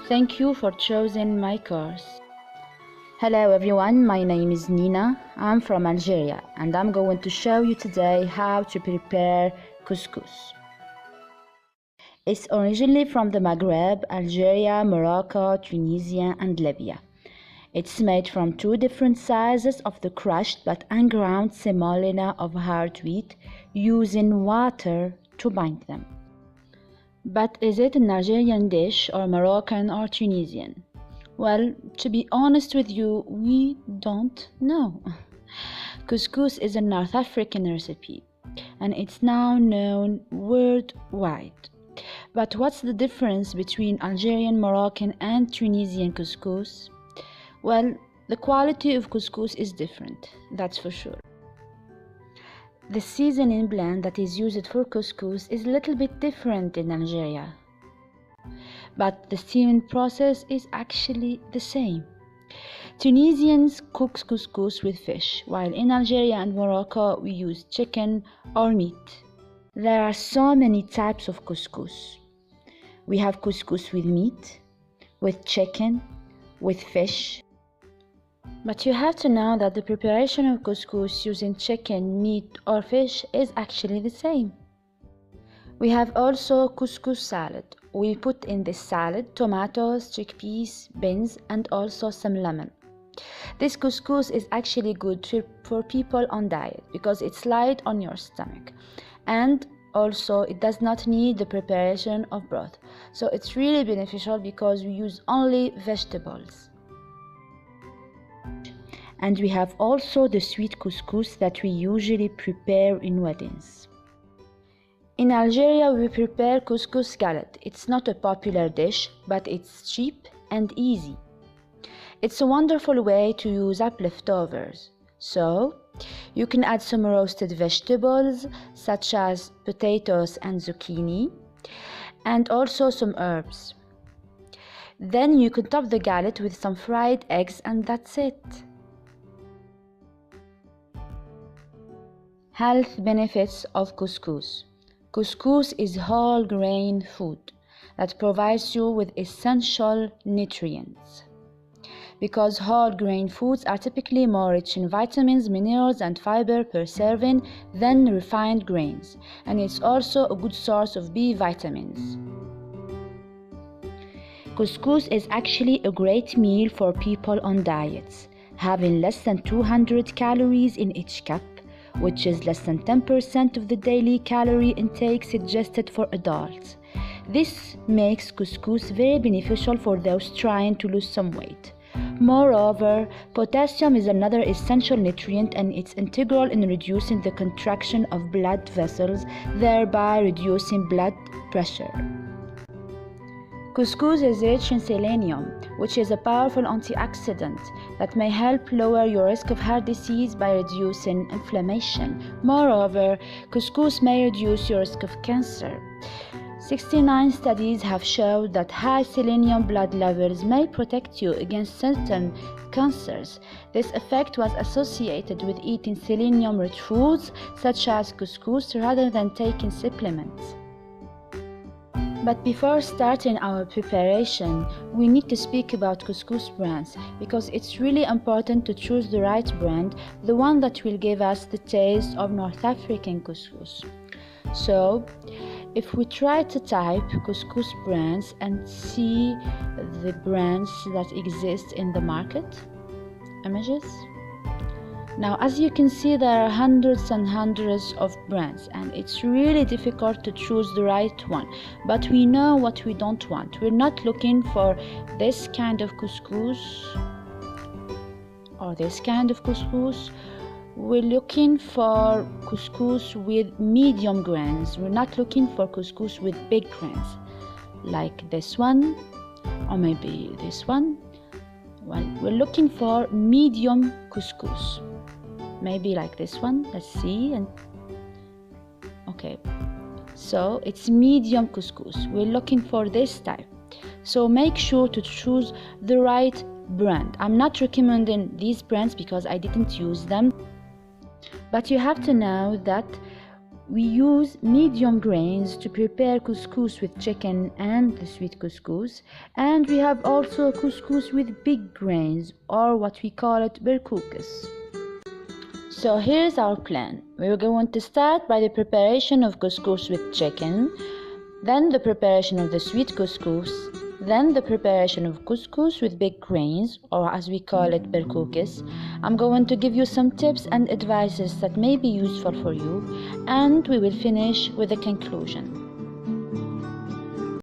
Thank you for choosing my course. Hello everyone, my name is Nina. I'm from Algeria and I'm going to show you today how to prepare couscous. It's originally from the Maghreb, Algeria, Morocco, Tunisia and Libya. It's made from two different sizes of the crushed but unground semolina of hard wheat, using water to bind them. But is it an Algerian dish or Moroccan or Tunisian? Well, to be honest with you, we don't know. Couscous is a North African recipe and it's now known worldwide. But what's the difference between Algerian, Moroccan and Tunisian couscous? Well, the quality of couscous is different, that's for sure. The seasoning blend that is used for couscous is a little bit different in Algeria, but the steaming process is actually the same. Tunisians cook couscous with fish, while in Algeria and Morocco we use chicken or meat. There are so many types of couscous. We have couscous with meat, with chicken, with fish. But you have to know that the preparation of couscous using chicken, meat or fish is actually the same. We have also couscous salad. We put in this salad tomatoes, chickpeas, beans and also some lemon. This couscous is actually good for people on diet because it's light on your stomach, and also it does not need the preparation of broth. So it's really beneficial because we use only vegetables. And we have also the sweet couscous that we usually prepare in weddings. In Algeria we prepare couscous galette. It's not a popular dish, but it's cheap and easy. It's a wonderful way to use up leftovers. So you can add some roasted vegetables such as potatoes and zucchini, and also some herbs. Then you can top the galette with some fried eggs and that's it. Health benefits of couscous. Couscous is whole grain food that provides you with essential nutrients. Because whole grain foods are typically more rich in vitamins, minerals and fiber per serving than refined grains, and it's also a good source of B vitamins. Couscous is actually a great meal for people on diets, having less than 200 calories in each cup, which is less than 10% of the daily calorie intake suggested for adults. This makes couscous very beneficial for those trying to lose some weight. Moreover, potassium is another essential nutrient and it's integral in reducing the contraction of blood vessels, thereby reducing blood pressure. Couscous is rich in selenium, which is a powerful antioxidant that may help lower your risk of heart disease by reducing inflammation. Moreover, couscous may reduce your risk of cancer. 69 studies have shown that high selenium blood levels may protect you against certain cancers. This effect was associated with eating selenium-rich foods such as couscous rather than taking supplements. But before starting our preparation, we need to speak about couscous brands because it's really important to choose the right brand, the one that will give us the taste of North African couscous. So, if we try to type couscous brands and see the brands that exist in the market, images. Now, as you can see, there are hundreds and hundreds of brands and it's really difficult to choose the right one. But we know what we don't want. We're not looking for this kind of couscous or this kind of couscous. We're looking for couscous with medium grains. We're not looking for couscous with big grains, like this one or maybe this one. Well, we're looking for medium couscous. Maybe like this one, let's see. And okay, so it's medium couscous. We're looking for this type. So make sure to choose the right brand. I'm not recommending these brands because I didn't use them. But you have to know that we use medium grains to prepare couscous with chicken and the sweet couscous, and we have also couscous with big grains, or what we call it berkoukas. So here's our plan. We're going to start by the preparation of couscous with chicken, then the preparation of the sweet couscous, then the preparation of couscous with big grains, or as we call it berkoukas. I'm going to give you some tips and advices that may be useful for you, and we will finish with a conclusion.